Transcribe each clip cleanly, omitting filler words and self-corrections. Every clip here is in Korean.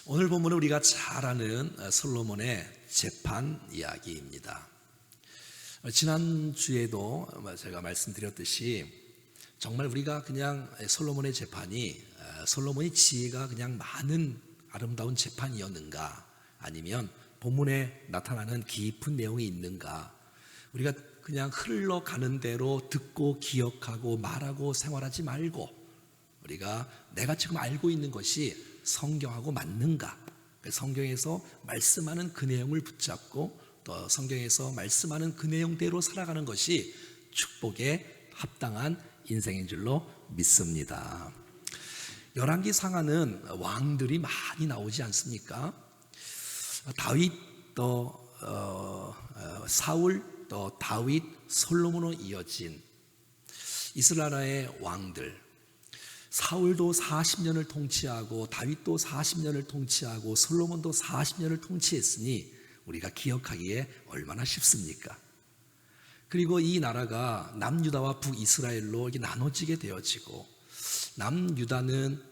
오늘 본문은 우리가 잘 아는 솔로몬의 재판 이야기입니다. 지난주에도 제가 말씀드렸듯이 정말 우리가 그냥 솔로몬의 재판이 솔로몬의 지혜가 그냥 많은 아름다운 재판이었는가, 아니면 본문에 나타나는 깊은 내용이 있는가, 우리가 그냥 흘러가는 대로 듣고 기억하고 말하고 생활하지 말고 우리가 내가 지금 알고 있는 것이 성경하고 맞는가, 성경에서 말씀하는 그 내용을 붙잡고 또 성경에서 말씀하는 그 내용대로 살아가는 것이 축복에 합당한 인생인 줄로 믿습니다. 열왕기 상하는 왕들이 많이 나오지 않습니까? 다윗, 또 사울, 또 다윗, 솔로몬으로 이어진 이스라엘의 왕들, 사울도 40년을 통치하고 다윗도 40년을 통치하고 솔로몬도 40년을 통치했으니 우리가 기억하기에 얼마나 쉽습니까? 그리고 이 나라가 남유다와 북이스라엘로 이렇게 나눠지게 되어지고, 남유다는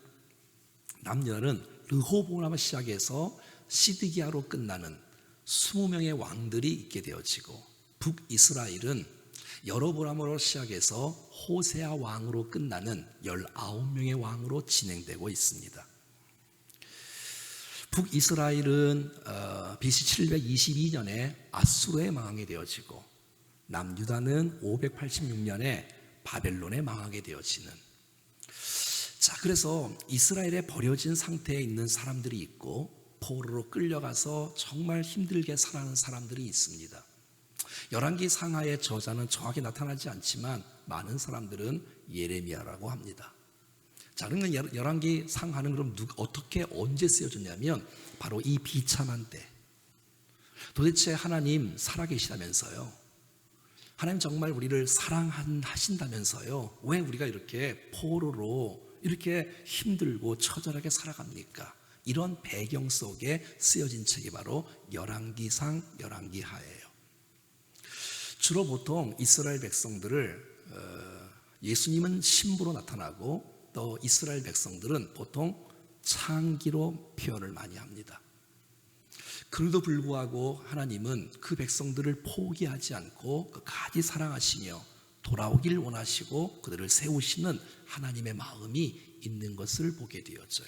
르호보암을 시작해서 시드기야로 끝나는 20명의 왕들이 있게 되어지고, 북이스라엘은 여로보암으로 시작해서 호세아 왕으로 끝나는 19명의 왕으로 진행되고 있습니다. 북이스라엘은 BC 722년에 아수르에 망하게 되어지고, 남유다는 586년에 바벨론에 망하게 되어지는, 그래서 이스라엘에 버려진 상태에 있는 사람들이 있고 포로로 끌려가서 정말 힘들게 살아가는 사람들이 있습니다. 열왕기 상하의 저자는 정확히 나타나지 않지만 많은 사람들은 예레미야라고 합니다. 그러면 열왕기 상하는 그럼 어떻게 언제 쓰여졌냐면 바로 이 비참한 때, 도대체 하나님 살아계시다면서요, 하나님 정말 우리를 사랑하신다면서요, 왜 우리가 이렇게 포로로 이렇게 힘들고 처절하게 살아갑니까? 이런 배경 속에 쓰여진 책이 바로 열왕기상, 열왕기하예요. 주로 보통 이스라엘 백성들을 예수님은 신부로 나타나고 또 이스라엘 백성들은 보통 창기로 표현을 많이 합니다. 그럼에도 불구하고 하나님은 그 백성들을 포기하지 않고 끝까지 사랑하시며 돌아오길 원하시고 그들을 세우시는 하나님의 마음이 있는 것을 보게 되어져요.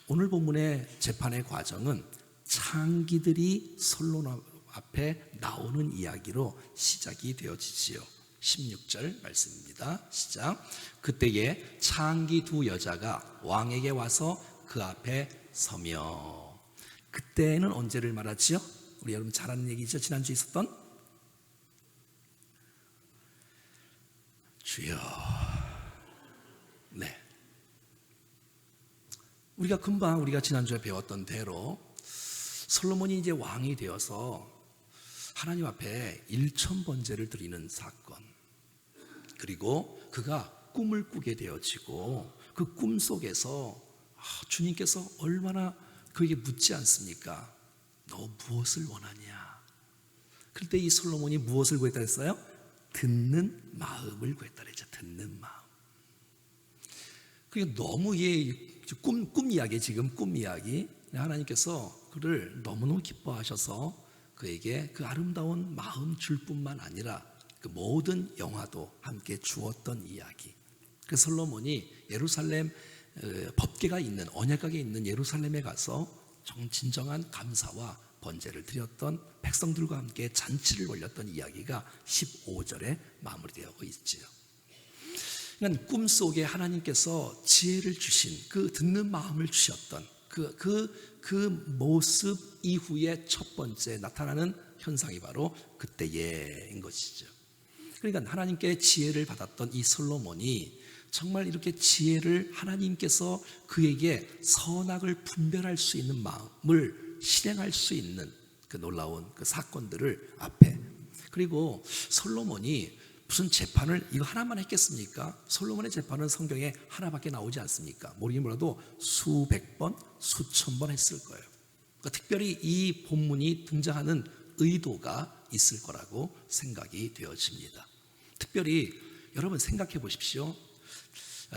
오늘 본문의 재판의 과정은 창기들이 솔로몬 앞에 나오는 이야기로 시작이 되어지지요. 16절 말씀입니다. 시작. 그때에 창기 두 여자가 왕에게 와서 그 앞에 서며. 그때는 언제를 말하지요? 우리 여러분 잘 아는 얘기죠. 지난주에 있었던 주여. 네. 우리가 지난주에 배웠던 대로 솔로몬이 이제 왕이 되어서 하나님 앞에 일천번제를 드리는 사건, 그리고 그가 꿈을 꾸게 되어지고 그 꿈 속에서 주님께서 얼마나 그에게 묻지 않습니까? 너 무엇을 원하냐? 그때 이 솔로몬이 무엇을 구했다 했어요? 듣는 마음을 구했다 그랬죠. 듣는 마음. 그게 너무 꿈 이야기, 지금 꿈 이야기. 하나님께서 그를 너무너무 기뻐하셔서 그에게 그 아름다운 마음 줄 뿐만 아니라 그 모든 영화도 함께 주었던 이야기. 그 솔로몬이 예루살렘 법궤가 있는, 언약궤가 있는 예루살렘에 가서 진정한 감사와 번제를 드렸던, 백성들과 함께 잔치를 올렸던 이야기가 15절에 마무리되어 있지요. 그러니까 꿈속에 하나님께서 지혜를 주신, 그 듣는 마음을 주셨던 그 모습 이후에 첫 번째 나타나는 현상이 바로 그때예인 것이죠. 그러니까 하나님께 지혜를 받았던 이 솔로몬이 정말 이렇게 지혜를, 하나님께서 그에게 선악을 분별할 수 있는 마음을 실행할 수 있는 그 놀라운 그 사건들을 앞에, 그리고 솔로몬이 무슨 재판을 이거 하나만 했겠습니까? 솔로몬의 재판은 성경에 하나밖에 나오지 않습니까? 모르긴 몰라도 수백 번, 수천 번 했을 거예요. 그러니까 특별히 이 본문이 등장하는 의도가 있을 거라고 생각이 되어집니다. 특별히 여러분 생각해 보십시오.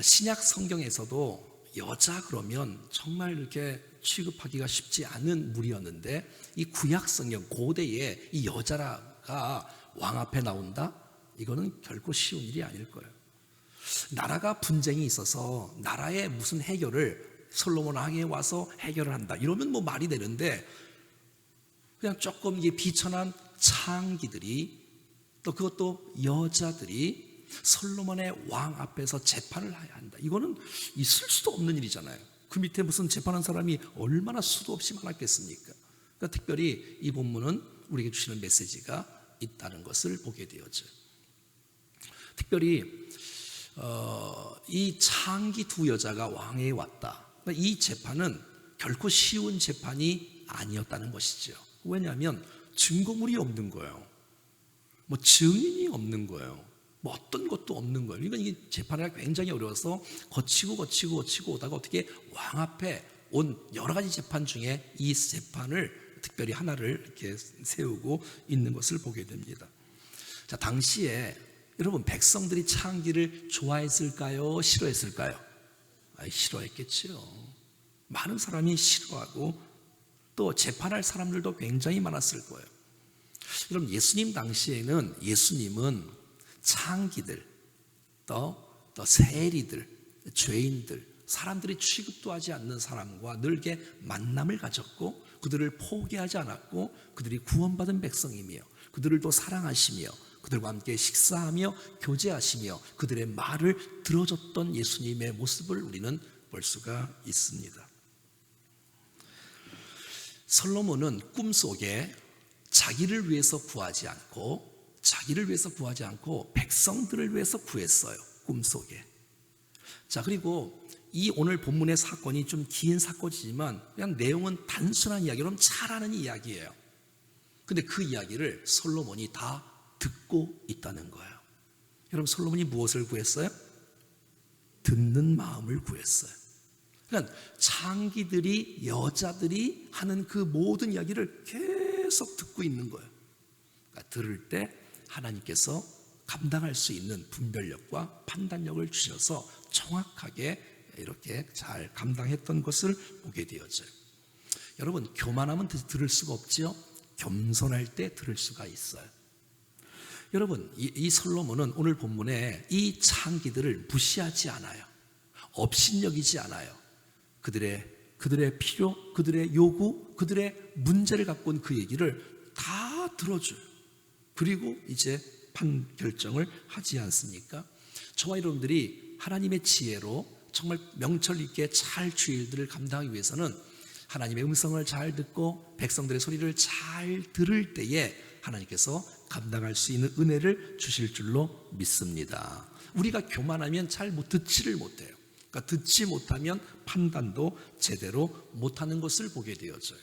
신약 성경에서도 여자 그러면 정말 이렇게 취급하기가 쉽지 않은 무리였는데 이 구약 성경 고대에 이 여자가 왕 앞에 나온다? 이거는 결코 쉬운 일이 아닐 거예요. 나라가 분쟁이 있어서 나라의 무슨 해결을 솔로몬에게 와서 해결을 한다 이러면 뭐 말이 되는데, 그냥 조금 이게 비천한 창기들이, 또 그것도 여자들이 솔로몬의 왕 앞에서 재판을 해야 한다. 이거는 있을 수도 없는 일이잖아요. 그 밑에 무슨 재판한 사람이 얼마나 수도 없이 많았겠습니까? 그러니까 특별히 이 본문은 우리에게 주시는 메시지가 있다는 것을 보게 되어져요. 특별히 이 창기 두 여자가 왕에 왔다. 그러니까 이 재판은 결코 쉬운 재판이 아니었다는 것이죠. 왜냐하면 증거물이 없는 거예요. 뭐 증인이 없는 거예요. 뭐 어떤 것도 없는 거예요. 그러니까 이게 재판하기가 굉장히 어려워서 거치고 오다가 어떻게 왕 앞에 온 여러 가지 재판 중에 이 재판을 특별히 하나를 이렇게 세우고 있는 것을 보게 됩니다. 자, 당시에 여러분 백성들이 창기를 좋아했을까요? 싫어했을까요? 싫어했겠죠. 많은 사람이 싫어하고 또 재판할 사람들도 굉장히 많았을 거예요. 여러분 예수님 당시에는 예수님은 창기들, 또 세리들, 죄인들, 사람들이 취급도 하지 않는 사람과 늘게 만남을 가졌고 그들을 포기하지 않았고 그들이 구원받은 백성이며 그들을 또 사랑하시며 그들과 함께 식사하며 교제하시며 그들의 말을 들어줬던 예수님의 모습을 우리는 볼 수가 있습니다. 솔로몬은 꿈속에 자기를 위해서 구하지 않고 백성들을 위해서 구했어요. 꿈속에. 자, 그리고 이 오늘 본문의 사건이 좀 긴 사건이지만 그냥 내용은 단순한 이야기, 여러분 잘 아는 이야기예요. 근데 그 이야기를 솔로몬이 다 듣고 있다는 거예요. 여러분 솔로몬이 무엇을 구했어요? 듣는 마음을 구했어요. 그러니까 창기들이, 여자들이 하는 그 모든 이야기를 계속 듣고 있는 거예요. 그러니까 들을 때 하나님께서 감당할 수 있는 분별력과 판단력을 주셔서 정확하게 이렇게 잘 감당했던 것을 보게 되어져요. 여러분 교만하면 들을 수가 없지요. 겸손할 때 들을 수가 있어요. 여러분 이 솔로몬은 오늘 본문에 이 창기들을 무시하지 않아요. 업신여기지 않아요. 그들의 필요, 그들의 요구, 그들의 문제를 갖고 온 그 얘기를 다 들어줘요. 그리고 이제 판결정을 하지 않습니까? 저와 여러분들이 하나님의 지혜로 정말 명철 있게 잘 주의 일들을 감당하기 위해서는 하나님의 음성을 잘 듣고 백성들의 소리를 잘 들을 때에 하나님께서 감당할 수 있는 은혜를 주실 줄로 믿습니다. 우리가 교만하면 잘 듣지를 못해요. 그러니까 듣지 못하면 판단도 제대로 못하는 것을 보게 되어져요.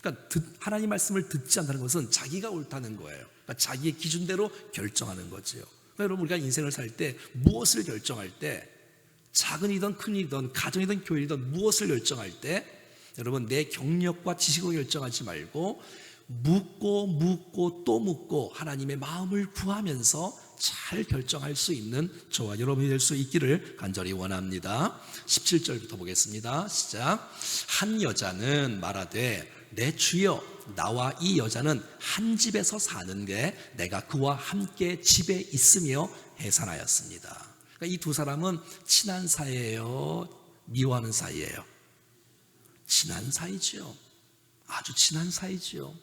그러니까 하나님 말씀을 듣지 않다는 것은 자기가 옳다는 거예요. 그러니까 자기의 기준대로 결정하는 거죠. 그러니까 여러분 우리가 인생을 살 때 무엇을 결정할 때, 작은 일이든 큰 일이든 가정이든 교회이든 무엇을 결정할 때 여러분 내 경력과 지식으로 결정하지 말고 묻고 또 묻고 하나님의 마음을 구하면서 잘 결정할 수 있는 저와 여러분이 될 수 있기를 간절히 원합니다. 17절부터 보겠습니다. 시작. 한 여자는 말하되 내 주여 나와 이 여자는 한 집에서 사는데 내가 그와 함께 집에 있으며 해산하였습니다. 그러니까 이 두 사람은 친한 사이예요? 미워하는 사이예요? 친한 사이죠. 아주 친한 사이죠.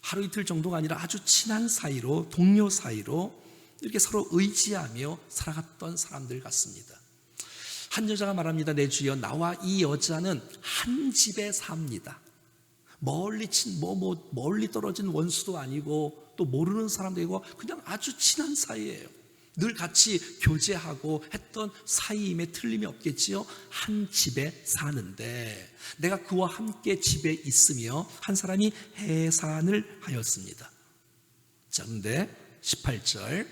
하루 이틀 정도가 아니라 아주 친한 사이로, 동료 사이로 이렇게 서로 의지하며 살아갔던 사람들 같습니다. 한 여자가 말합니다. 내 주여 나와 이 여자는 한 집에 삽니다. 멀리 떨어진 원수도 아니고 또 모르는 사람도 아니고 그냥 아주 친한 사이예요. 늘 같이 교제하고 했던 사이임에 틀림이 없겠지요. 한 집에 사는데 내가 그와 함께 집에 있으며 한 사람이 해산을 하였습니다. 자, 그런데 18절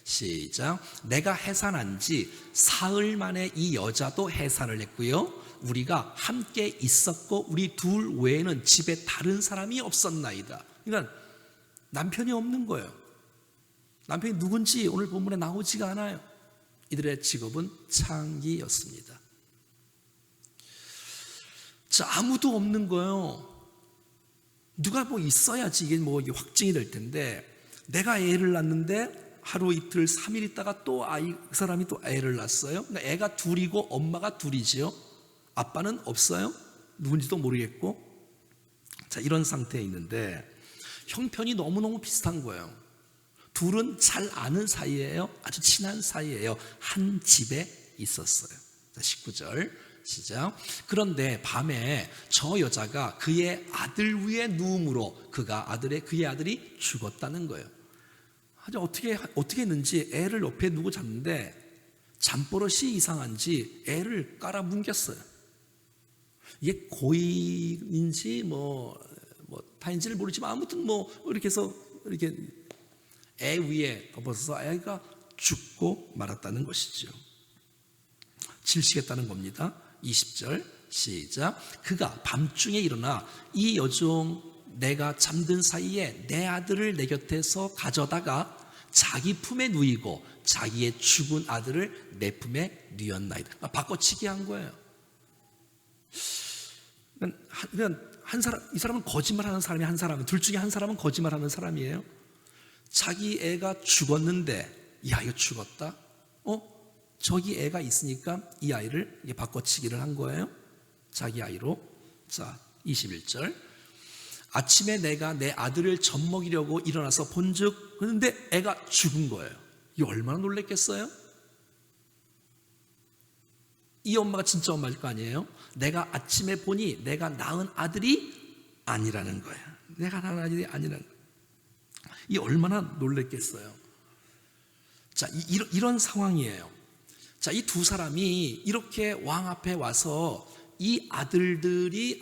시작. 내가 해산한 지 사흘 만에 이 여자도 해산을 했고요. 우리가 함께 있었고 우리 둘 외에는 집에 다른 사람이 없었나이다. 그러니까 남편이 없는 거예요. 남편이 누군지 오늘 본문에 나오지가 않아요. 이들의 직업은 창기였습니다. 자, 아무도 없는 거예요. 누가 뭐 있어야지 이게 뭐 확증이 될 텐데, 내가 애를 낳는데 하루 이틀 3일 있다가 또 그 사람이 또 애를 낳았어요. 그러니까 애가 둘이고 엄마가 둘이지요. 아빠는 없어요. 누군지도 모르겠고. 자, 이런 상태에 있는데 형편이 너무너무 비슷한 거예요. 둘은 잘 아는 사이예요. 아주 친한 사이예요. 한 집에 있었어요. 자, 19절 시작. 그런데 밤에 저 여자가 그의 아들 위에 누움으로 그의 아들이 죽었다는 거예요. 아주 어떻게 했는지 애를 옆에 누구 잤는데 잠버릇이 이상한지 애를 깔아뭉갰어요. 이게 고인인지 뭐 다인지를 모르지만 아무튼 뭐 이렇게 해서 이렇게 애 위에 덮어서 애가 죽고 말았다는 것이죠. 질시겠다는 겁니다. 20절 시작. 그가 밤중에 일어나 이 여종 내가 잠든 사이에 내 아들을 내 곁에서 가져다가 자기 품에 누이고 자기의 죽은 아들을 내 품에 누였나이다. 바꿔치기 한 거예요. 이 사람은 거짓말하는 사람이 한 사람은, 둘 중에 한 사람은 거짓말하는 사람이에요. 자기 애가 죽었는데, 야, 이거 죽었다? 저기 애가 있으니까 이 아이를 바꿔치기를 한 거예요. 자기 아이로. 자, 21절. 아침에 내가 내 아들을 젖먹이려고 일어나서 본즉, 그런데 애가 죽은 거예요. 이 얼마나 놀랬겠어요? 이 엄마가 진짜 엄마일 거 아니에요? 내가 아침에 보니 내가 낳은 아들이 아니라는 거예요. 내가 낳은 아들이 아니라는 거예요. 이 얼마나 놀랬겠어요? 자, 이런 상황이에요. 자, 이 두 사람이 이렇게 왕 앞에 와서 이 아들이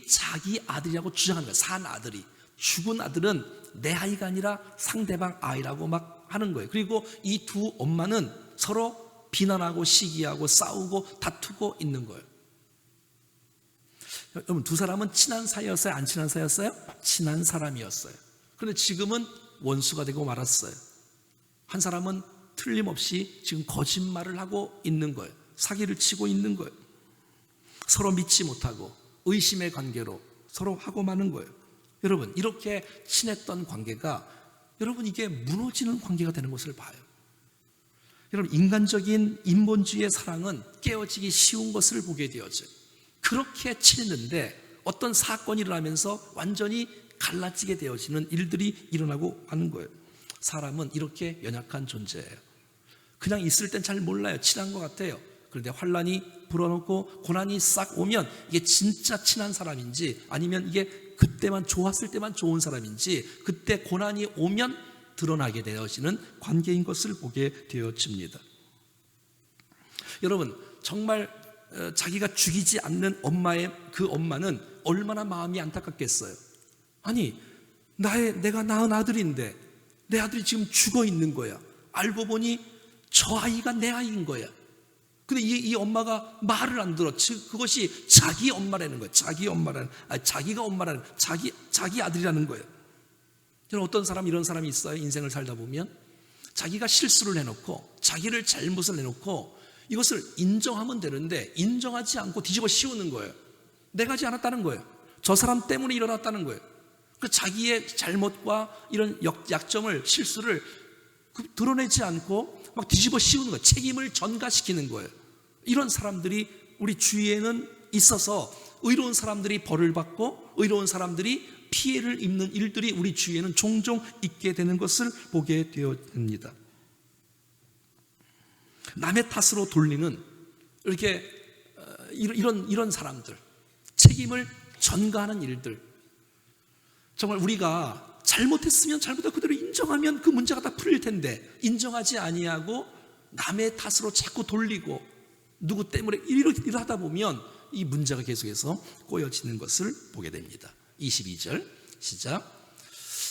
자기 아들이라고 주장하는 거예요. 산 아들이. 죽은 아들은 내 아이가 아니라 상대방 아이라고 막 하는 거예요. 그리고 이 두 엄마는 서로 비난하고 시기하고 싸우고 다투고 있는 거예요. 여러분, 두 사람은 친한 사이였어요? 안 친한 사이였어요? 친한 사람이었어요. 그런데 지금은 원수가 되고 말았어요. 한 사람은 틀림없이 지금 거짓말을 하고 있는 거예요. 사기를 치고 있는 거예요. 서로 믿지 못하고 의심의 관계로 서로 하고 마는 거예요. 여러분, 이렇게 친했던 관계가 여러분 이게 무너지는 관계가 되는 것을 봐요. 여러분, 인간적인 인본주의의 사랑은 깨어지기 쉬운 것을 보게 되어져요. 그렇게 친했는데 어떤 사건이 일어나면서 완전히 갈라지게 되어지는 일들이 일어나고 하는 거예요. 사람은 이렇게 연약한 존재예요. 그냥 있을 땐 잘 몰라요. 친한 것 같아요. 그런데 환란이 불어넣고 고난이 싹 오면 이게 진짜 친한 사람인지, 아니면 이게 그때만 좋았을 때만 좋은 사람인지, 그때 고난이 오면 드러나게 되어지는 관계인 것을 보게 되어집니다. 여러분, 정말 자기가 죽이지 않는 그 엄마는 얼마나 마음이 안타깝겠어요. 아니, 내가 낳은 아들인데 내 아들이 지금 죽어 있는 거야. 알고 보니 저 아이가 내 아이인 거야. 근데 이 엄마가 말을 안 들어. 즉 그것이 자기 엄마라는 거예요. 자기가 엄마라는, 자기 아들이라는 거예요. 저는 어떤 사람, 이런 사람이 있어요. 인생을 살다 보면 자기가 실수를 해놓고 자기를 잘못을 해놓고 이것을 인정하면 되는데 인정하지 않고 뒤집어 씌우는 거예요. 내가 하지 않았다는 거예요. 저 사람 때문에 일어났다는 거예요. 그 자기의 잘못과 이런 약점을, 실수를 드러내지 않고 막 뒤집어 씌우는 거예요. 책임을 전가시키는 거예요. 이런 사람들이 우리 주위에는 있어서 의로운 사람들이 벌을 받고 의로운 사람들이 피해를 입는 일들이 우리 주위에는 종종 있게 되는 것을 보게 되어집니다. 남의 탓으로 돌리는 이렇게 이런 사람들, 책임을 전가하는 일들, 정말 우리가 잘못했으면 잘못한 그대로 인정하면 그 문제가 다 풀릴 텐데 인정하지 아니하고 남의 탓으로 자꾸 돌리고 누구 때문에 이렇게 하다 보면 이 문제가 계속해서 꼬여지는 것을 보게 됩니다. 22절 시작.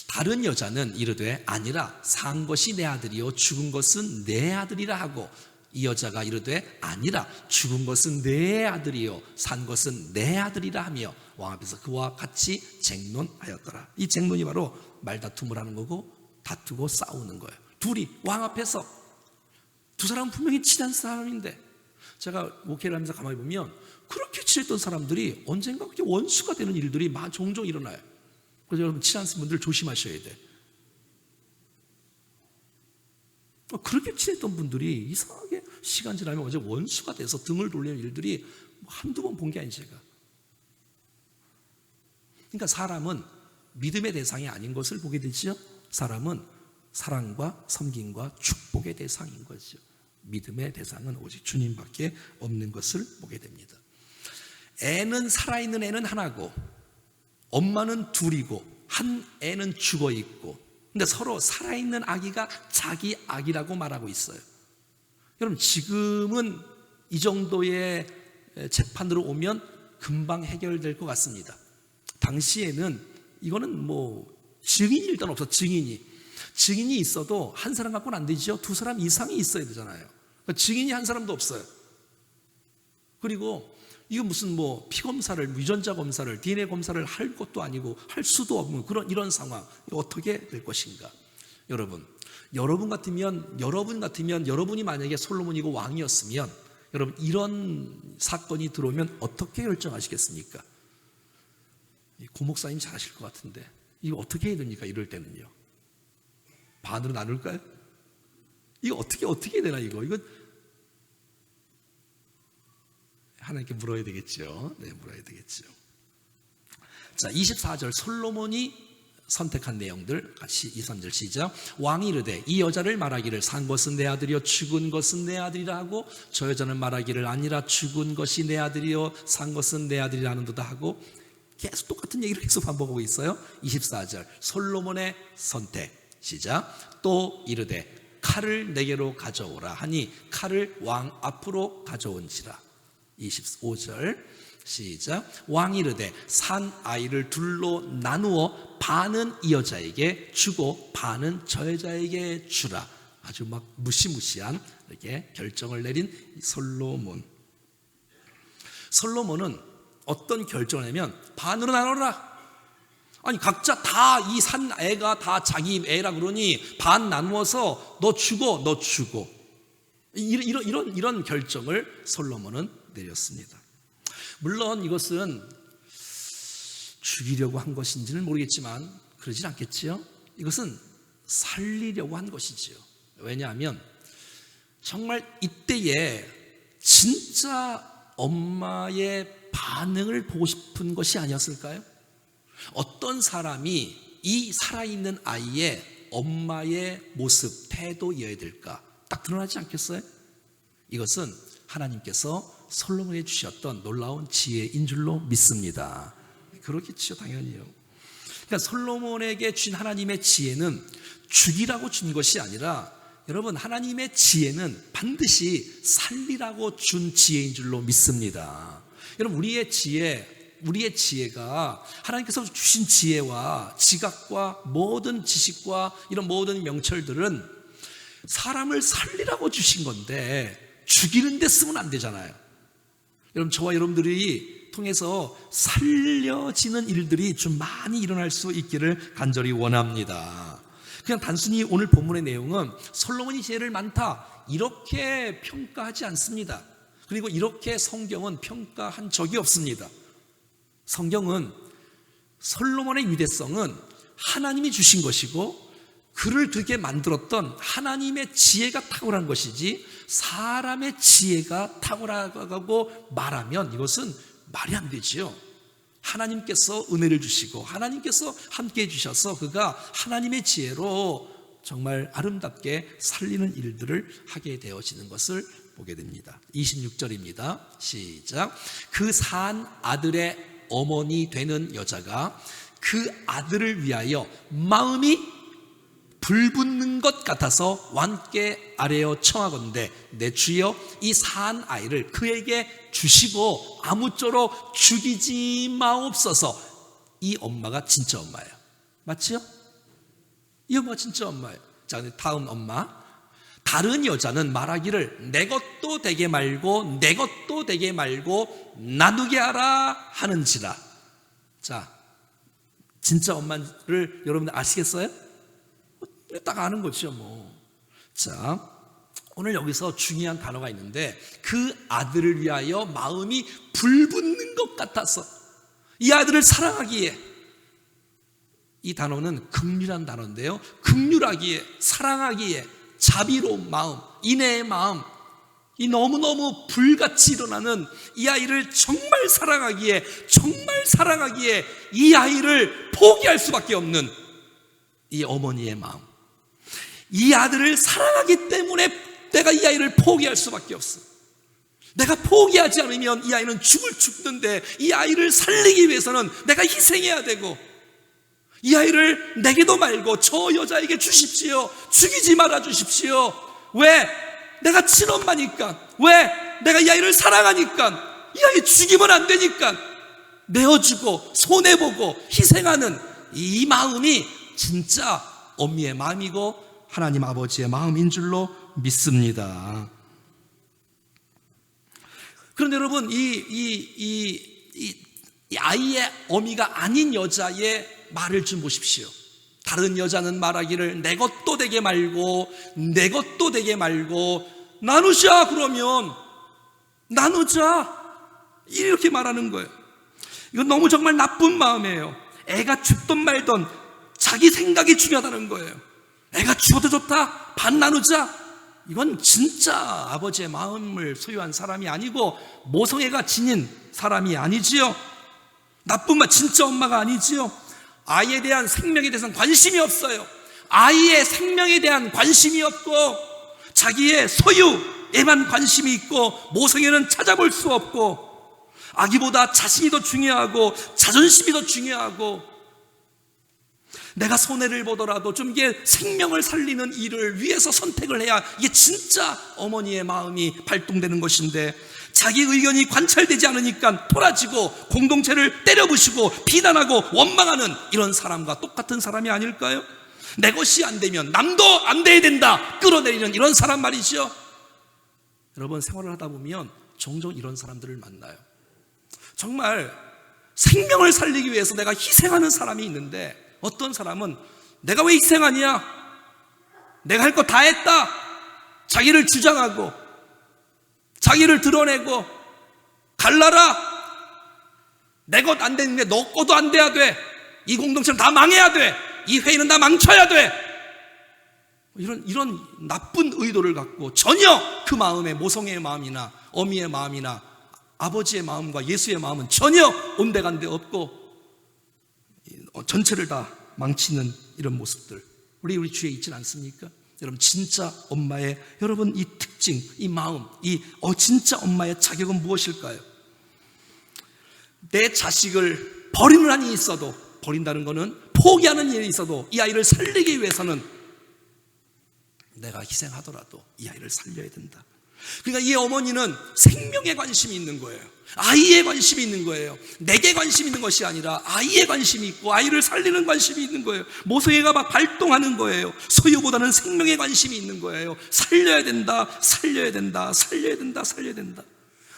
다른 여자는 이르되 아니라 산 것이 내 아들이요 죽은 것은 내 아들이라 하고, 이 여자가 이르되 아니라 죽은 것은 내 아들이요 산 것은 내 아들이라 하며 왕 앞에서 그와 같이 쟁론하였더라. 이 쟁론이 바로 말다툼을 하는 거고 다투고 싸우는 거예요. 둘이 왕 앞에서, 두 사람은 분명히 친한 사람인데 제가 목회를 하면서 가만히 보면 그렇게 친했던 사람들이 언젠가 그렇게 원수가 되는 일들이 종종 일어나요. 그래서 여러분 친한 분들 조심하셔야 돼. 그렇게 친했던 분들이 이상하게 시간 지나면 어제 원수가 돼서 등을 돌리는 일들이 한두 번 본 게 아니지 제가. 그러니까 사람은 믿음의 대상이 아닌 것을 보게 되죠. 사람은 사랑과 섬김과 축복의 대상인 거죠. 믿음의 대상은 오직 주님밖에 없는 것을 보게 됩니다. 애는 살아있는 애는 하나고 엄마는 둘이고 한 애는 죽어 있고, 근데 서로 살아있는 아기가 자기 아기라고 말하고 있어요. 여러분 지금은 이 정도의 재판으로 오면 금방 해결될 것 같습니다. 당시에는 이거는 증인이 일단 없어. 증인이 있어도 한 사람 갖고는 안 되죠. 두 사람 이상이 있어야 되잖아요. 증인이 한 사람도 없어요. 그리고 이거 무슨 피검사를, 유전자 검사를, DNA 검사를 할 것도 아니고 할 수도 없는 이런 상황. 이거 어떻게 될 것인가? 여러분 같으면 여러분이 만약에 솔로몬이고 왕이었으면 여러분 이런 사건이 들어오면 어떻게 결정하시겠습니까? 고 목사님 잘하실 것 같은데 이거 어떻게 해야 됩니까? 이럴 때는요. 반으로 나눌까요? 이거 어떻게 해야 되나 이거 하나님께 물어야 되겠죠. 네, 물어야 되겠죠. 자, 24절 솔로몬이 선택한 내용들 같이 2, 3절 시작. 왕이 이르되 이 여자를 말하기를 산 것은 내 아들이요 죽은 것은 내 아들이라 하고, 저 여자는 말하기를 아니라 죽은 것이 내 아들이요 산 것은 내 아들이라 하는도다 하고, 계속 똑같은 얘기를 계속 반복하고 있어요. 24절 솔로몬의 선택 시작. 또 이르되 칼을 내게로 가져오라 하니 칼을 왕 앞으로 가져온지라. 25절 시작. 왕이 이르되 산 아이를 둘로 나누어 반은 이 여자에게 주고 반은 저 여자에게 주라. 아주 무시무시한 이렇게 결정을 내린 솔로몬은 어떤 결정을 내면 반으로 나눠라. 아니 각자 다 이 산 애가 다 자기 애라 그러니 반 나누어서 너 주고 이런 결정을 솔로몬은 내렸습니다. 물론 이것은 죽이려고 한 것인지는 모르겠지만 그러진 않겠지요. 이것은 살리려고 한 것이지요. 왜냐하면 정말 이때에 진짜 엄마의 반응을 보고 싶은 것이 아니었을까요? 어떤 사람이 이 살아있는 아이의 엄마의 모습, 태도여야 될까? 딱 드러나지 않겠어요? 이것은 하나님께서 솔로몬에 주셨던 놀라운 지혜인 줄로 믿습니다. 그렇겠죠, 당연히요. 그러니까 솔로몬에게 준 하나님의 지혜는 죽이라고 준 것이 아니라, 여러분 하나님의 지혜는 반드시 살리라고 준 지혜인 줄로 믿습니다. 여러분 우리의 지혜가 하나님께서 주신 지혜와 지각과 모든 지식과 이런 모든 명철들은 사람을 살리라고 주신 건데 죽이는 데 쓰면 안 되잖아요. 여러분 저와 여러분들이 통해서 살려지는 일들이 좀 많이 일어날 수 있기를 간절히 원합니다. 그냥 단순히 오늘 본문의 내용은 솔로몬이 지혜를 많다 이렇게 평가하지 않습니다. 그리고 이렇게 성경은 평가한 적이 없습니다. 성경은 솔로몬의 위대성은 하나님이 주신 것이고 그를 되게 만들었던 하나님의 지혜가 탁월한 것이지, 사람의 지혜가 탁월하다고 말하면 이것은 말이 안 되지요. 하나님께서 은혜를 주시고 하나님께서 함께해 주셔서 그가 하나님의 지혜로 정말 아름답게 살리는 일들을 하게 되어지는 것을 보게 됩니다. 26절입니다. 시작. 그 산 아들의 어머니 되는 여자가 그 아들을 위하여 마음이 불붙는 것 같아서 왕께 아뢰어 청하건대 내 주여 이 산 아이를 그에게 주시고 아무쪼록 죽이지 마옵소서. 이 엄마가 진짜 엄마예요. 맞죠? 이 엄마가 진짜 엄마예요. 자, 다음 엄마. 다른 여자는 말하기를 내 것도 되게 말고 내 것도 되게 말고 나누게 하라 하는지라. 자, 진짜 엄마를 여러분들 아시겠어요? 딱 아는 거죠 뭐. 자, 오늘 여기서 중요한 단어가 있는데, 그 아들을 위하여 마음이 불붙는 것 같아서, 이 아들을 사랑하기에, 이 단어는 긍휼한 단어인데요, 긍휼하기에, 사랑하기에, 자비로운 마음, 인애의 마음, 이 너무너무 불같이 일어나는 이 아이를 정말 사랑하기에, 정말 사랑하기에 이 아이를 포기할 수밖에 없는 이 어머니의 마음, 이 아들을 사랑하기 때문에 내가 이 아이를 포기할 수밖에 없어. 내가 포기하지 않으면 이 아이는 죽는데, 이 아이를 살리기 위해서는 내가 희생해야 되고, 이 아이를 내게도 말고 저 여자에게 주십시오. 죽이지 말아 주십시오. 왜? 내가 친엄마니까. 왜? 내가 이 아이를 사랑하니까. 이 아이 죽이면 안 되니까 내어주고 손해보고 희생하는 이 마음이 진짜 어미의 마음이고 하나님 아버지의 마음인 줄로 믿습니다. 그런데 여러분, 이 아이의 어미가 아닌 여자의 말을 좀 보십시오. 다른 여자는 말하기를 내 것도 되게 말고 내 것도 되게 말고 나누자, 그러면 나누자, 이렇게 말하는 거예요. 이건 너무 정말 나쁜 마음이에요. 애가 죽든 말든 자기 생각이 중요하다는 거예요. 애가 죽어도 좋다, 반 나누자. 이건 진짜 아버지의 마음을 소유한 사람이 아니고 모성애가 지닌 사람이 아니지요. 나쁜 말, 진짜 엄마가 아니지요. 아이에 대한 생명에 대해서는 관심이 없어요. 아이의 생명에 대한 관심이 없고 자기의 소유에만 관심이 있고 모성애는 찾아볼 수 없고, 아기보다 자신이 더 중요하고 자존심이 더 중요하고, 내가 손해를 보더라도 좀 이게 생명을 살리는 일을 위해서 선택을 해야 이게 진짜 어머니의 마음이 발동되는 것인데, 자기 의견이 관찰되지 않으니까 토라지고 공동체를 때려부시고 비난하고 원망하는 이런 사람과 똑같은 사람이 아닐까요? 내 것이 안 되면 남도 안 돼야 된다 끌어내리는 이런 사람 말이죠. 여러분, 생활을 하다 보면 종종 이런 사람들을 만나요. 정말 생명을 살리기 위해서 내가 희생하는 사람이 있는데, 어떤 사람은 내가 왜 희생하냐, 내가 할 거 다 했다, 자기를 주장하고 자기를 드러내고, 갈라라, 내 것 안 되는데 너 거도 안 돼야 돼, 이 공동체는 다 망해야 돼, 이 회의는 다 망쳐야 돼, 이런 나쁜 의도를 갖고 전혀 그 마음에 모성애의 마음이나 어미의 마음이나 아버지의 마음과 예수의 마음은 전혀 온데간데 없고 전체를 다 망치는 이런 모습들, 우리 주위에 있지는 않습니까? 여러분, 진짜 엄마의, 여러분, 이 특징, 이 마음, 진짜 엄마의 자격은 무엇일까요? 내 자식을 버리는 한이 있어도, 버린다는 것은 포기하는 일이 있어도 이 아이를 살리기 위해서는 내가 희생하더라도 이 아이를 살려야 된다. 그러니까 이 어머니는 생명에 관심이 있는 거예요. 아이에 관심이 있는 거예요. 내게 관심이 있는 것이 아니라 아이에 관심이 있고 아이를 살리는 관심이 있는 거예요. 모성애가 막 발동하는 거예요. 소유보다는 생명에 관심이 있는 거예요. 살려야 된다, 살려야 된다, 살려야 된다, 살려야 된다.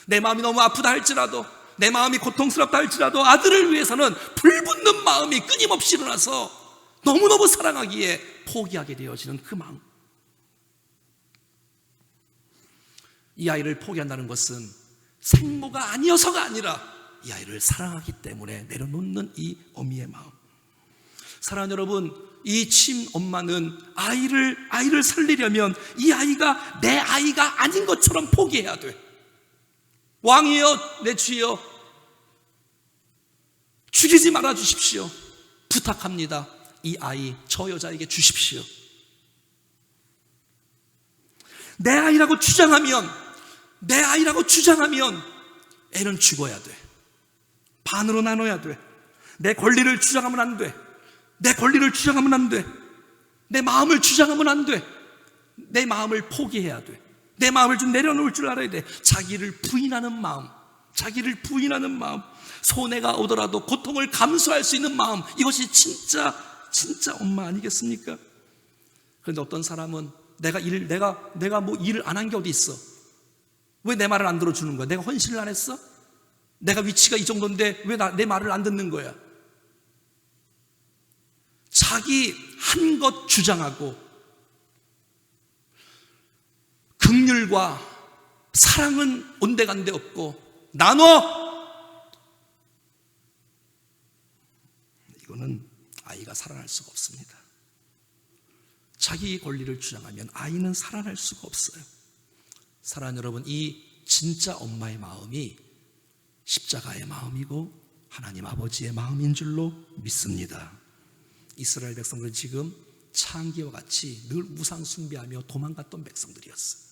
내 마음이 너무 아프다 할지라도, 내 마음이 고통스럽다 할지라도 아들을 위해서는 불붙는 마음이 끊임없이 일어나서 너무너무 사랑하기에 포기하게 되어지는 그 마음. 이 아이를 포기한다는 것은 생모가 아니어서가 아니라 이 아이를 사랑하기 때문에 내려놓는 이 어미의 마음. 사랑하는 여러분, 이 친엄마는 아이를 살리려면 이 아이가 내 아이가 아닌 것처럼 포기해야 돼. 왕이여, 내 주여, 죽이지 말아 주십시오. 부탁합니다. 이 아이 저 여자에게 주십시오. 내 아이라고 주장하면 애는 죽어야 돼. 반으로 나눠야 돼. 내 권리를 주장하면 안 돼. 내 권리를 주장하면 안 돼. 내 마음을 주장하면 안 돼. 내 마음을 포기해야 돼. 내 마음을 좀 내려놓을 줄 알아야 돼. 자기를 부인하는 마음, 손해가 오더라도 고통을 감수할 수 있는 마음, 이것이 진짜 엄마 아니겠습니까? 그런데 어떤 사람은 내가 뭐 일을 안 한 게 어디 있어? 왜 내 말을 안 들어주는 거야? 내가 헌신을 안 했어? 내가 위치가 이 정도인데 왜 내 말을 안 듣는 거야? 자기 한 것 주장하고 긍휼과 사랑은 온데간데 없고 나눠, 이거는 아이가 살아날 수가 없습니다. 자기 권리를 주장하면 아이는 살아날 수가 없어요. 사랑하는 여러분, 이 진짜 엄마의 마음이 십자가의 마음이고 하나님 아버지의 마음인 줄로 믿습니다. 이스라엘 백성들은 지금 창기와 같이 늘 우상 숭배하며 도망갔던 백성들이었어요.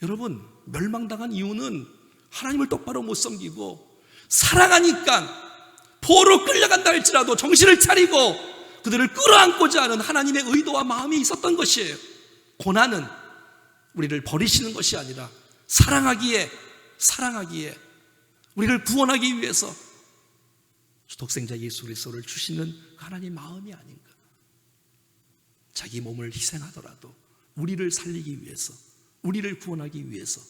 여러분, 멸망당한 이유는 하나님을 똑바로 못 섬기고 사랑하니까 포로 끌려간다 할지라도 정신을 차리고 그들을 끌어안고자 하는 하나님의 의도와 마음이 있었던 것이에요. 고난은 우리를 버리시는 것이 아니라 사랑하기에 우리를 구원하기 위해서 독생자 예수 그리스도를 주시는 하나님 마음이 아닌가. 자기 몸을 희생하더라도 우리를 살리기 위해서, 우리를 구원하기 위해서.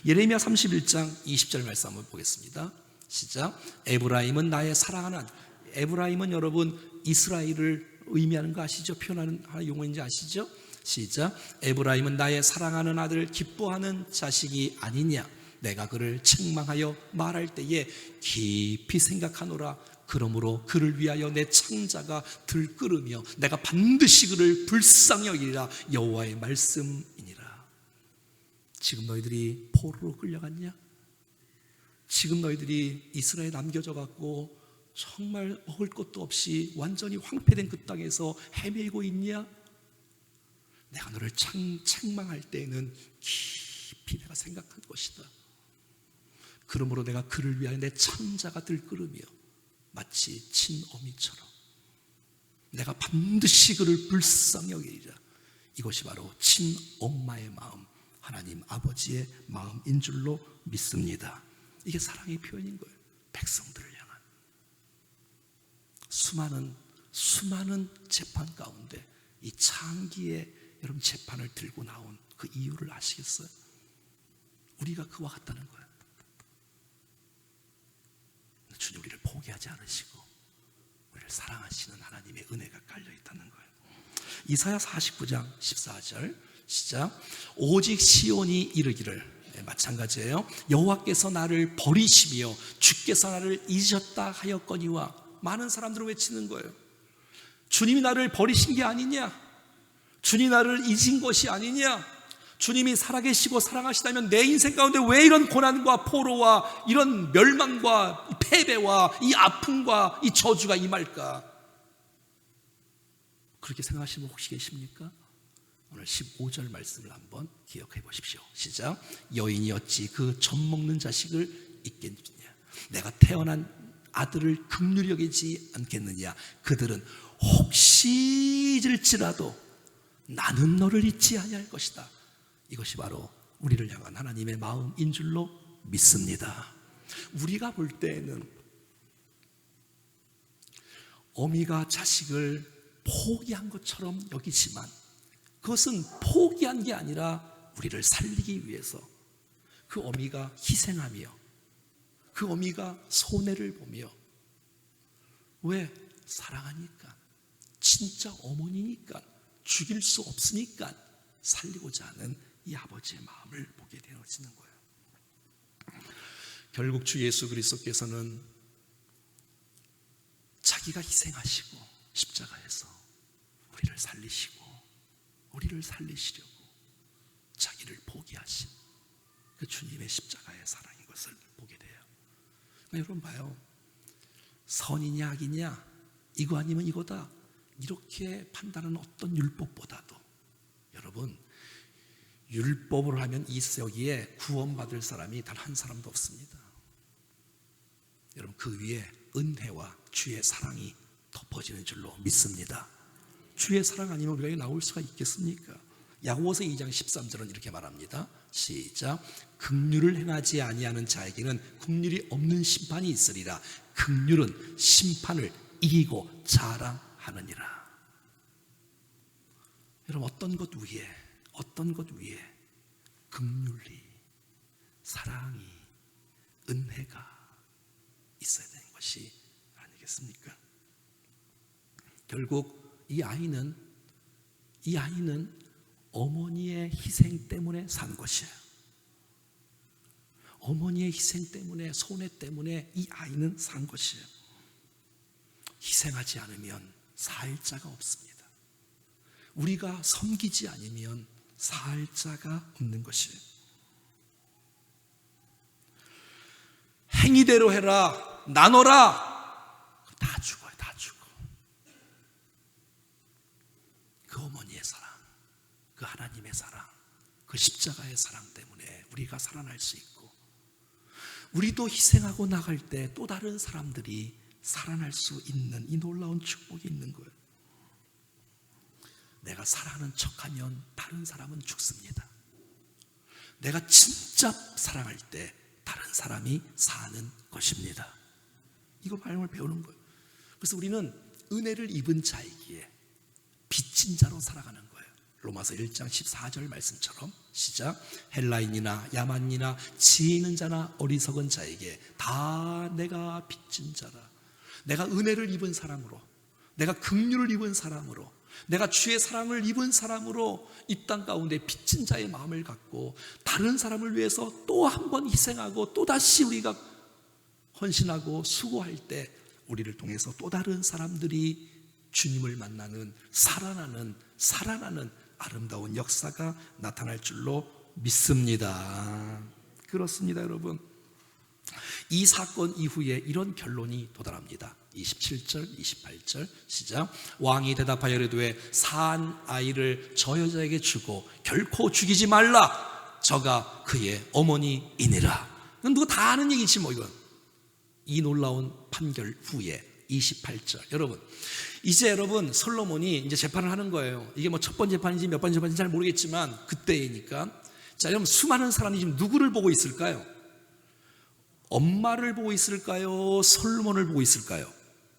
예레미야 31장 20절 말씀 한번 보겠습니다. 시작. 에브라임은 나의 사랑하는 아들. 에브라임은 여러분 이스라엘을 의미하는 거 아시죠? 표현하는 용어인지 아시죠? 시작. 에브라임은 나의 사랑하는 아들, 기뻐하는 자식이 아니냐. 내가 그를 책망하여 말할 때에 깊이 생각하노라. 그러므로 그를 위하여 내 창자가 들끓으며 내가 반드시 그를 불쌍히 여기리라. 여호와의 말씀이니라. 지금 너희들이 포로로 끌려갔냐? 지금 너희들이 이스라엘에 남겨져 갖고 정말 먹을 것도 없이 완전히 황폐된 그 땅에서 헤매고 있냐? 내가 너를 책망할 때에는 깊이 내가 생각할 것이다. 그러므로 내가 그를 위하여 내 창자가 들끓으며 마치 친어미처럼 내가 반드시 그를 불쌍히 여기리라. 이것이 바로 친엄마의 마음, 하나님 아버지의 마음인 줄로 믿습니다. 이게 사랑의 표현인 거예요. 백성들을 향한 수많은 재판 가운데 이 창기의 여러분 재판을 들고 나온 그 이유를 아시겠어요? 우리가 그와 같다는 거예요. 주님 우리를 포기하지 않으시고 우리를 사랑하시는 하나님의 은혜가 깔려있다는 거예요. 이사야 49장 14절 시작. 오직 시온이 이르기를, 마찬가지예요. 여호와께서 나를 버리시며 주께서 나를 잊으셨다 하였거니와. 많은 사람들은 외치는 거예요. 주님이 나를 버리신 게 아니냐? 주님이 나를 잊은 것이 아니냐? 주님이 살아계시고 사랑하시다면 내 인생 가운데 왜 이런 고난과 포로와 이런 멸망과 패배와 이 아픔과 이 저주가 임할까? 그렇게 생각하시는 분 혹시 계십니까? 오늘 15절 말씀을 한번 기억해 보십시오. 시작. 여인이 어찌 그 젖먹는 자식을 잊겠느냐? 내가 태어난 아들을 긍휼히 여기지 않겠느냐? 그들은 혹시 잊을지라도 나는 너를 잊지 아니할 것이다. 이것이 바로 우리를 향한 하나님의 마음인 줄로 믿습니다. 우리가 볼 때에는 어미가 자식을 포기한 것처럼 여기지만 그것은 포기한 게 아니라 우리를 살리기 위해서 그 어미가 희생하며 그 어미가 손해를 보며, 왜? 사랑하니까, 진짜 어머니니까, 죽일 수 없으니까 살리고자 하는 이 아버지의 마음을 보게 되어지는 거예요. 결국 주 예수 그리스도께서는 자기가 희생하시고 십자가에서 우리를 살리시려고 자기를 포기하신 그 주님의 십자가의 사랑인 것을 보게 돼요. 그러니까 여러분 봐요. 선이냐 악이냐, 이거 아니면 이거다, 이렇게 판단하는 어떤 율법보다도 여러분, 율법을 하면 이 여기에 구원받을 사람이 단 한 사람도 없습니다. 여러분, 그 위에 은혜와 주의 사랑이 덮어지는 줄로 믿습니다. 주의 사랑 아니면 우리가 나올 수가 있겠습니까? 야고보서 2장 13절은 이렇게 말합니다. 시작. 긍휼을 행하지 아니하는 자에게는 긍휼이 없는 심판이 있으리라. 긍휼은 심판을 이기고 자랑하느니라. 여러분, 어떤 것 위에 긍휼이, 사랑이, 은혜가 있어야 되는 것이 아니겠습니까? 결국 이 아이는 어머니의 희생 때문에 산 것이에요. 어머니의 희생 때문에, 손해 때문에 이 아이는 산 것이에요. 희생하지 않으면 살 자가 없습니다. 우리가 섬기지 않으면 살 자가 없는 것이에요. 행위대로 해라, 나눠라, 다 죽어요. 다 죽어. 그 어머니의 사랑, 그 하나님의 사랑, 그 십자가의 사랑 때문에 우리가 살아날 수 있고, 우리도 희생하고 나갈 때 또 다른 사람들이 살아날 수 있는 이 놀라운 축복이 있는 거예요. 내가 사랑하는 척하면 다른 사람은 죽습니다. 내가 진짜 사랑할 때 다른 사람이 사는 것입니다. 이거 말씀을 배우는 거예요. 그래서 우리는 은혜를 입은 자이기에 빚진 자로 살아가는 거예요. 로마서 1장 14절 말씀처럼 시작. 헬라인이나 야만이나 지혜 있는 자나 어리석은 자에게 다 내가 빚진 자라. 내가 은혜를 입은 사람으로, 내가 긍휼을 입은 사람으로, 내가 주의 사랑을 입은 사람으로 이 땅 가운데 빚진 자의 마음을 갖고 다른 사람을 위해서 또 한 번 희생하고 또다시 우리가 헌신하고 수고할 때 우리를 통해서 또 다른 사람들이 주님을 만나는 살아나는 아름다운 역사가 나타날 줄로 믿습니다. 그렇습니다, 여러분. 이 사건 이후에 이런 결론이 도달합니다. 27절, 28절 시작. 왕이 대답하여 이르되 산 아이를 저 여자에게 주고 결코 죽이지 말라. 저가 그의 어머니이니라. 누가 다 아는 얘기지 뭐 이건. 이 놀라운 판결 후에 28절. 여러분, 이제 여러분 솔로몬이 이제 재판을 하는 거예요. 이게 뭐 첫 번째 재판인지 몇 번째 재판인지 잘 모르겠지만 그때이니까. 자, 여러분 수많은 사람이 지금 누구를 보고 있을까요? 엄마를 보고 있을까요? 솔로몬을 보고 있을까요?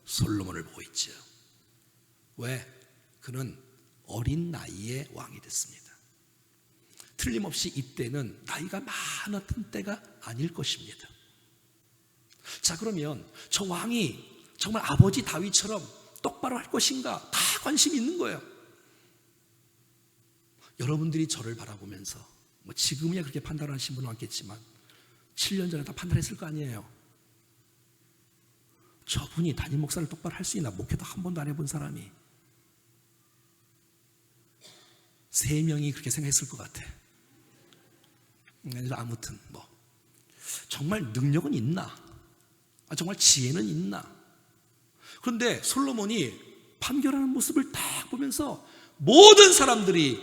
솔로몬을 보고 있죠. 왜? 그는 어린 나이에 왕이 됐습니다. 틀림없이 이때는 나이가 많았던 때가 아닐 것입니다. 자, 그러면 저 왕이 정말 아버지 다윗처럼 똑바로 할 것인가? 다 관심이 있는 거예요. 여러분들이 저를 바라보면서 뭐 지금이야 그렇게 판단하신 분은 많겠지만 7년 전에 다 판단했을 거 아니에요. 저분이 담임 목사를 똑바로 할 수 있나? 목회도 한 번도 안 해본 사람이 3명이 그렇게 생각했을 것 같아. 아무튼 뭐 정말 능력은 있나? 정말 지혜는 있나? 그런데 솔로몬이 판결하는 모습을 딱 보면서 모든 사람들이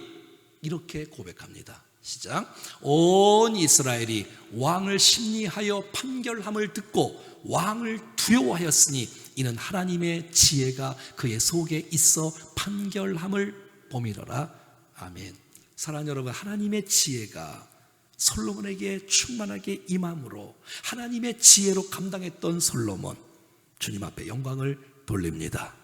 이렇게 고백합니다. 시작. 온 이스라엘이 왕을 심리하여 판결함을 듣고 왕을 두려워하였으니 이는 하나님의 지혜가 그의 속에 있어 판결함을 봄이러라. 아멘. 사랑하는 여러분, 하나님의 지혜가 솔로몬에게 충만하게 임함으로 하나님의 지혜로 감당했던 솔로몬, 주님 앞에 영광을 돌립니다.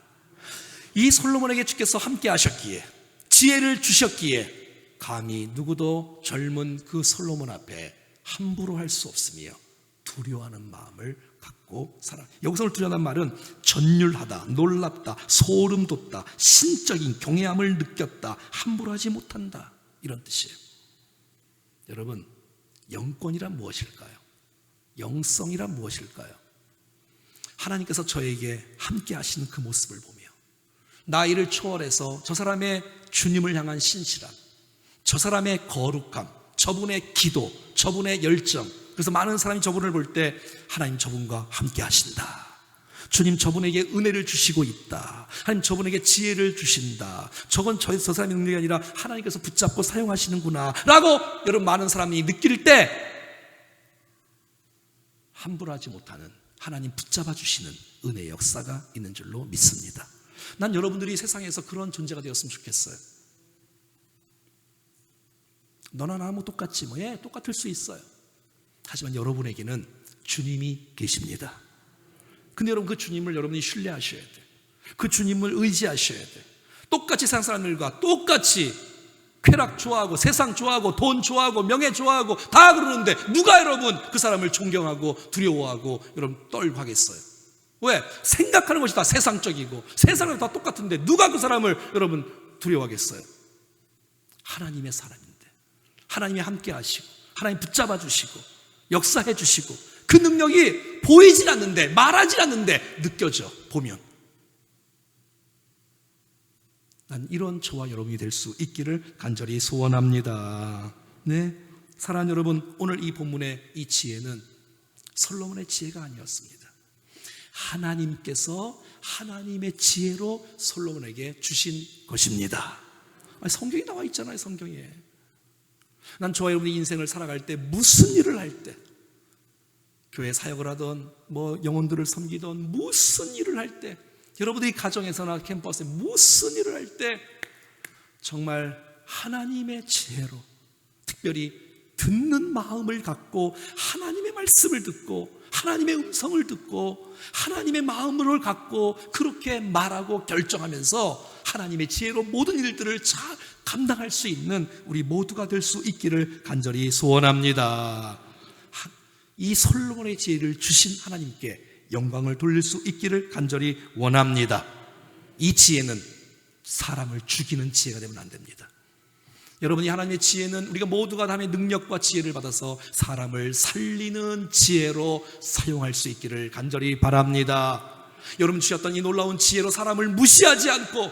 이 솔로몬에게 주께서 함께 하셨기에, 지혜를 주셨기에 감히 누구도 젊은 그 솔로몬 앞에 함부로 할 수 없으며 두려워하는 마음을 갖고 살아. 여기서 두려워하는 말은 전율하다, 놀랍다, 소름 돋다, 신적인 경외함을 느꼈다, 함부로 하지 못한다, 이런 뜻이에요. 여러분, 영권이란 무엇일까요? 영성이란 무엇일까요? 하나님께서 저에게 함께 하시는 그 모습을 보며 나이를 초월해서 저 사람의 주님을 향한 신실함, 저 사람의 거룩함, 저분의 기도, 저분의 열정, 그래서 많은 사람이 저분을 볼 때 하나님 저분과 함께 하신다, 주님 저분에게 은혜를 주시고 있다, 하나님 저분에게 지혜를 주신다, 저건 저 사람의 능력이 아니라 하나님께서 붙잡고 사용하시는구나 라고 여러분 많은 사람이 느낄 때 함부로 하지 못하는 하나님 붙잡아 주시는 은혜의 역사가 있는 줄로 믿습니다. 난 여러분들이 세상에서 그런 존재가 되었으면 좋겠어요. 너나 나나 뭐 똑같지 뭐, 예, 똑같을 수 있어요. 하지만 여러분에게는 주님이 계십니다. 근데 여러분 그 주님을 여러분이 신뢰하셔야 돼요. 그 주님을 의지하셔야 돼요. 똑같이 세상 사람들과 똑같이 쾌락 좋아하고 세상 좋아하고 돈 좋아하고 명예 좋아하고 다 그러는데 누가 여러분 그 사람을 존경하고 두려워하고 여러분 떨고 하겠어요? 왜? 생각하는 것이 다 세상적이고 세상은 다 똑같은데 누가 그 사람을 여러분 두려워하겠어요? 하나님의 사람인데, 하나님이 함께 하시고 하나님 붙잡아 주시고 역사해 주시고 그 능력이 보이질 않는데, 말하질 않는데 느껴져 보면, 난 이런 저와 여러분이 될 수 있기를 간절히 소원합니다. 네, 사랑하는 여러분, 오늘 이 본문의 이 지혜는 솔로몬의 지혜가 아니었습니다. 하나님께서 하나님의 지혜로 솔로몬에게 주신 것입니다. 성경에 나와 있잖아요. 성경에. 난 저와 여러분의 인생을 살아갈 때, 무슨 일을 할 때, 교회 사역을 하던 영혼들을 섬기던 무슨 일을 할 때, 여러분들이 가정에서나 캠퍼스에 무슨 일을 할 때 정말 하나님의 지혜로, 특별히 듣는 마음을 갖고 하나님의 말씀을 듣고 하나님의 음성을 듣고 하나님의 마음을 갖고 그렇게 말하고 결정하면서 하나님의 지혜로 모든 일들을 잘 감당할 수 있는 우리 모두가 될 수 있기를 간절히 소원합니다. 이 솔로몬의 지혜를 주신 하나님께 영광을 돌릴 수 있기를 간절히 원합니다. 이 지혜는 사람을 죽이는 지혜가 되면 안 됩니다. 여러분이 하나님의 지혜는 우리가 모두가 하나님의 능력과 지혜를 받아서 사람을 살리는 지혜로 사용할 수 있기를 간절히 바랍니다. 여러분 주셨던 이 놀라운 지혜로 사람을 무시하지 않고,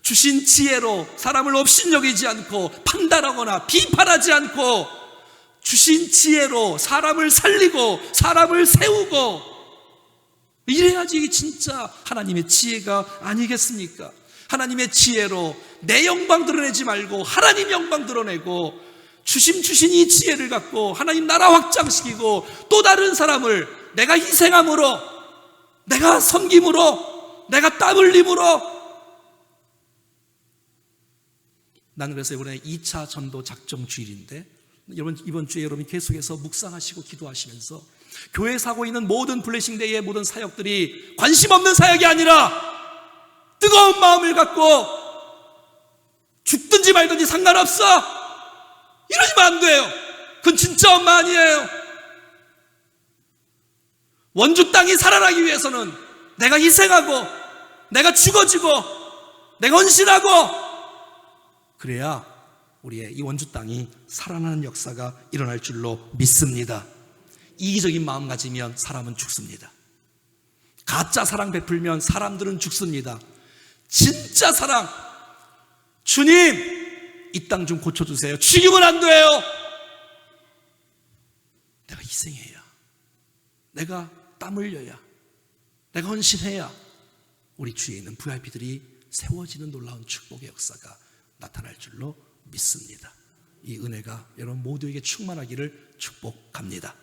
주신 지혜로 사람을 업신여기지 않고 판단하거나 비판하지 않고, 주신 지혜로 사람을 살리고 사람을 세우고, 이래야지 진짜 하나님의 지혜가 아니겠습니까? 하나님의 지혜로 내 영광 드러내지 말고 하나님 영광 드러내고, 주신 이 지혜를 갖고 하나님 나라 확장시키고, 또 다른 사람을 내가 희생함으로, 내가 섬김으로, 내가 땀 흘림으로. 나는 그래서 이번에 2차 전도 작정 주일인데, 여러분 이번 주에 여러분이 계속해서 묵상하시고 기도하시면서 교회에 사고 있는 모든 블레싱데이의 모든 사역들이 관심 없는 사역이 아니라 뜨거운 마음을 갖고 죽든지 말든지 상관없어, 이러시면 안 돼요. 그건 진짜 엄마 아니에요. 원주 땅이 살아나기 위해서는 내가 희생하고 내가 죽어지고 내가 헌신하고, 그래야 우리의 이 원주 땅이 살아나는 역사가 일어날 줄로 믿습니다. 이기적인 마음 가지면 사람은 죽습니다. 가짜 사랑 베풀면 사람들은 죽습니다. 진짜 사랑, 주님 이 땅 좀 고쳐주세요. 죽이면 안 돼요. 내가 희생해야, 내가 땀 흘려야, 내가 헌신해야 우리 주위에 있는 VIP들이 세워지는 놀라운 축복의 역사가 나타날 줄로 믿습니다. 이 은혜가 여러분 모두에게 충만하기를 축복합니다.